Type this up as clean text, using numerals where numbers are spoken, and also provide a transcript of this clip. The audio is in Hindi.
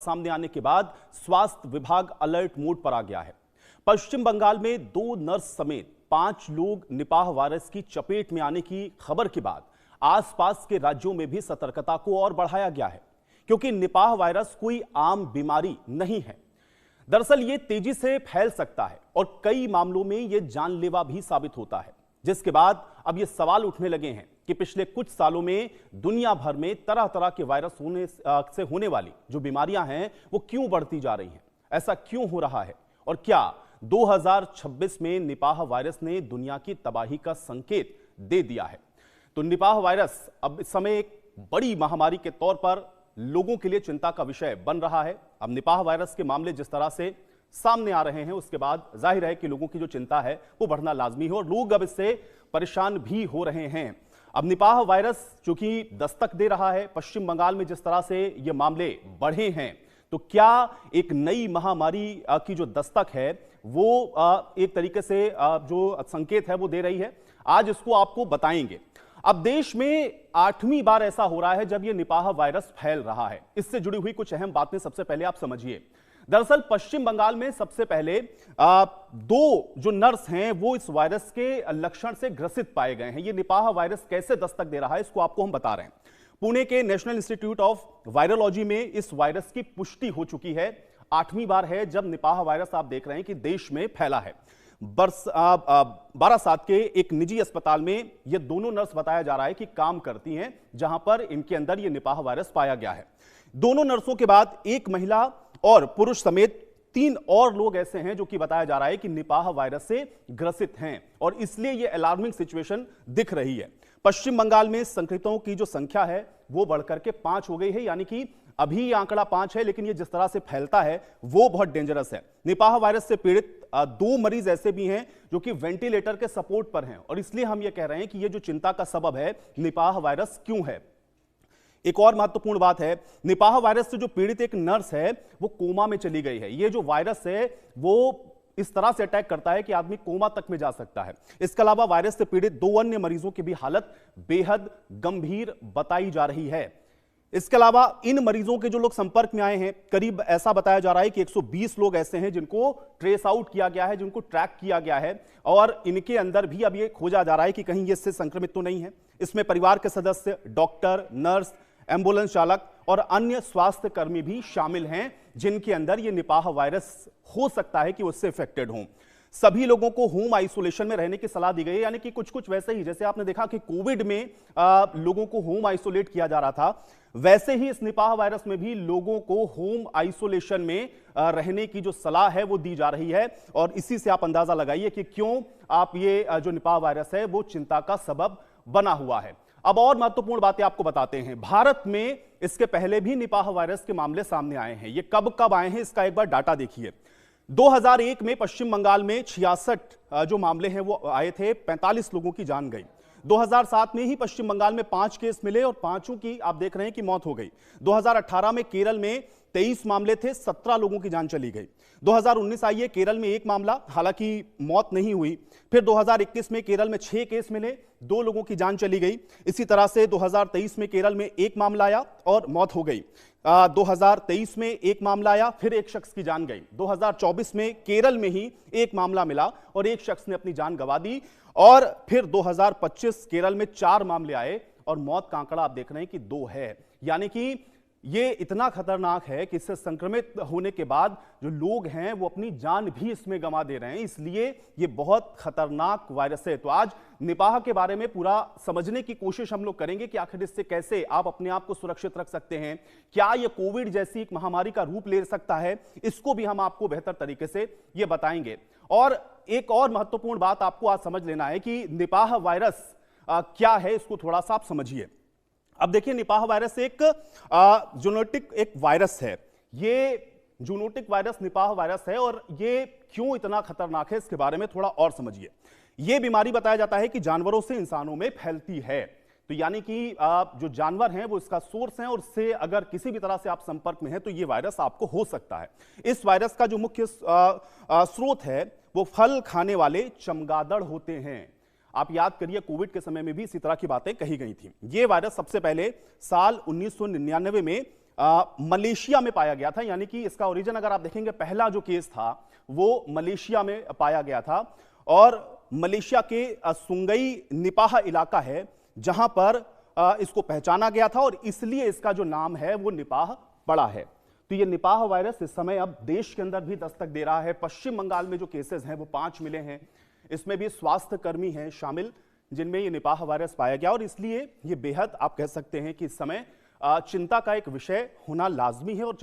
सामने आने के बाद स्वास्थ्य विभाग अलर्ट मोड पर आ गया है। पश्चिम बंगाल में 2 नर्स समेत 5 लोग निपाह वायरस की चपेट में आने की खबर के बाद आसपास के राज्यों में भी सतर्कता को और बढ़ाया गया है, क्योंकि निपाह वायरस कोई आम बीमारी नहीं है। दरअसल ये तेजी से फैल सकता है और कई मामलों में ये जानलेवा भी साबित होता है, जिसके बाद अब ये सवाल उठने लगे हैं कि पिछले कुछ सालों में दुनिया भर में तरह तरह के वायरस से होने वाली जो बीमारियां हैं वो क्यों बढ़ती जा रही हैं, ऐसा क्यों हो रहा है और क्या 2026 में निपाह वायरस ने दुनिया की तबाही का संकेत दे दिया है। तो निपाह वायरस अब इस समय एक बड़ी महामारी के तौर पर लोगों के लिए चिंता का विषय बन रहा है। अब निपाह वायरस के मामले जिस तरह से सामने आ रहे हैं उसके बाद जाहिर है कि लोगों की जो चिंता है वो बढ़ना लाजमी है और लोग अब इससे परेशान भी हो रहे हैं। अब निपाह वायरस चूंकि दस्तक दे रहा है, पश्चिम बंगाल में जिस तरह से ये मामले बढ़े हैं, तो क्या एक नई महामारी की जो दस्तक है वो एक तरीके से जो संकेत है वो दे रही है। आज इसको आपको बताएंगे। अब देश में 8वीं बार ऐसा हो रहा है जब ये निपाह वायरस फैल रहा है। इससे जुड़ी हुई कुछ अहम बातें सबसे पहले आप समझिए। दरअसल पश्चिम बंगाल में सबसे पहले 2 जो नर्स हैं वो इस वायरस के लक्षण से ग्रसित पाए गए हैं। ये निपाह वायरस कैसे दस्तक दे रहा है इसको आपको हम बता रहे हैं। पुणे के नेशनल इंस्टीट्यूट ऑफ वायरोलॉजी में इस वायरस की पुष्टि हो चुकी है। 8वीं बार है जब निपाह वायरस आप देख रहे हैं कि देश में फैला है। बारासात के एक निजी अस्पताल में ये दोनों नर्स बताया जा रहा है कि काम करती हैं, जहां पर इनके अंदर ये निपाह वायरस पाया गया है। दोनों नर्सों के बाद एक महिला और पुरुष समेत 3 और लोग ऐसे हैं जो कि बताया जा रहा है कि निपाह वायरस से ग्रसित हैं और इसलिए यह अलार्मिंग सिचुएशन दिख रही है। पश्चिम बंगाल में संक्रमितों की जो संख्या है वो बढ़कर के 5 हो गई है, यानी कि अभी ये आंकड़ा 5 है, लेकिन ये जिस तरह से फैलता है वो बहुत डेंजरस है। निपाह वायरस से पीड़ित 2 मरीज ऐसे भी हैं जो कि वेंटिलेटर के सपोर्ट पर हैं और इसलिए हम ये कह रहे हैं कि ये जो चिंता का सबब है निपाह वायरस क्यों है। एक और महत्वपूर्ण बात है, निपाह वायरस से जो पीड़ित एक नर्स है वो कोमा में चली गई है। ये जो वायरस है वो इस तरह से अटैक करता है कि आदमी कोमा तक में जा सकता है। इसके अलावा वायरस से पीड़ित 2 अन्य मरीजों की भी हालत बेहद गंभीर बताई जा रही है। इसके अलावा इन मरीजों के जो लोग संपर्क में आए हैं, करीब ऐसा बताया जा रहा है कि 120 लोग ऐसे हैं जिनको ट्रेस आउट किया गया है, जिनको ट्रैक किया गया है और इनके अंदर भी अब ये खोजा जा रहा है कि कहीं ये इससे संक्रमित तो नहीं है। इसमें परिवार के सदस्य, डॉक्टर, नर्स, एम्बुलेंस चालक और अन्य स्वास्थ्य कर्मी भी शामिल हैं जिनके अंदर ये निपाह वायरस हो सकता है कि उससे इफेक्टेड हों। सभी लोगों को होम आइसोलेशन में रहने की सलाह दी गई है, यानी कि कुछ वैसे ही जैसे आपने देखा कि कोविड में लोगों को होम आइसोलेट किया जा रहा था, वैसे ही इस निपाह वायरस में भी लोगों को होम आइसोलेशन में रहने की जो सलाह है वो दी जा रही है और इसी से आप अंदाजा लगाइए कि क्यों आप ये जो निपाह वायरस है वो चिंता का सबब बना हुआ है। अब और महत्वपूर्ण बातें आपको बताते हैं। भारत में इसके पहले भी निपाह वायरस के मामले सामने आए हैं। ये कब कब आए हैं इसका एक बार डाटा देखिए। 2001 में पश्चिम बंगाल में 66 जो मामले हैं वो आए थे, 45 लोगों की जान गई। 2007 में ही पश्चिम बंगाल में 5 केस मिले और 5 की आप देख रहे हैं कि मौत हो गई। 2018 में केरल में 23 मामले थे, 17 लोगों की जान चली गई। 2019 आई है, केरल में 1 मामला, हालांकि मौत नहीं हुई। फिर 2021 में केरल में 6 केस मिले, 2 लोगों की जान चली गई। इसी तरह से 2023 में केरल में 1 मामला आया और मौत हो गई। 2023 में 1 मामला आया, फिर 1 शख्स की जान गई। 2024 में केरल में ही 1 मामला मिला और 1 शख्स ने अपनी जान गंवा दी और फिर 2025 केरल में 4 मामले आए और मौत का आंकड़ा आप देख रहे हैं कि 2 है। यानी कि ये इतना खतरनाक है कि इससे संक्रमित होने के बाद जो लोग हैं वो अपनी जान भी इसमें गंवा दे रहे हैं, इसलिए ये बहुत खतरनाक वायरस है। तो आज निपाह के बारे में पूरा समझने की कोशिश हम लोग करेंगे कि आखिर इससे कैसे आप अपने आप को सुरक्षित रख सकते हैं, क्या ये कोविड जैसी एक महामारी का रूप ले सकता है, इसको भी हम आपको बेहतर तरीके से ये बताएंगे। और एक और महत्वपूर्ण बात आपको आज समझ लेना है कि निपाह वायरस क्या है, इसको थोड़ा सा आप समझिए। अब देखिए, निपाह वायरस एक जूनोटिक एक वायरस है। ये जूनोटिक वायरस निपाह वायरस है और ये क्यों इतना खतरनाक है इसके बारे में थोड़ा और समझिए। ये बीमारी बताया जाता है कि जानवरों से इंसानों में फैलती है, तो यानी कि जो जानवर हैं वो इसका सोर्स हैं और उससे अगर किसी भी तरह से आप संपर्क में हैं तो ये वायरस आपको हो सकता है। इस वायरस का जो मुख्य स्रोत है वो फल खाने वाले चमगादड़ होते हैं। आप याद करिए कोविड के समय में भी इसी तरह की बातें कही गई थी। यह वायरस सबसे पहले साल 1999 में मलेशिया में पाया गया था, यानी कि इसका ओरिजिन अगर आप देखेंगे, पहला जो केस था वो मलेशिया में पाया गया था और मलेशिया के सुंगई निपाह इलाका है जहां पर इसको पहचाना गया था और इसलिए इसका जो नाम है वो निपाह पड़ा है। तो ये निपाह वायरस इस समय अब देश के अंदर भी दस्तक दे रहा है। पश्चिम बंगाल में जो केसेस हैं वो 5 मिले हैं, इसमें भी स्वास्थ्य कर्मी हैं शामिल जिनमें ये निपाह वायरस पाया गया और इसलिए ये बेहद आप कह सकते हैं कि इस समय चिंता का एक विषय होना लाजमी है और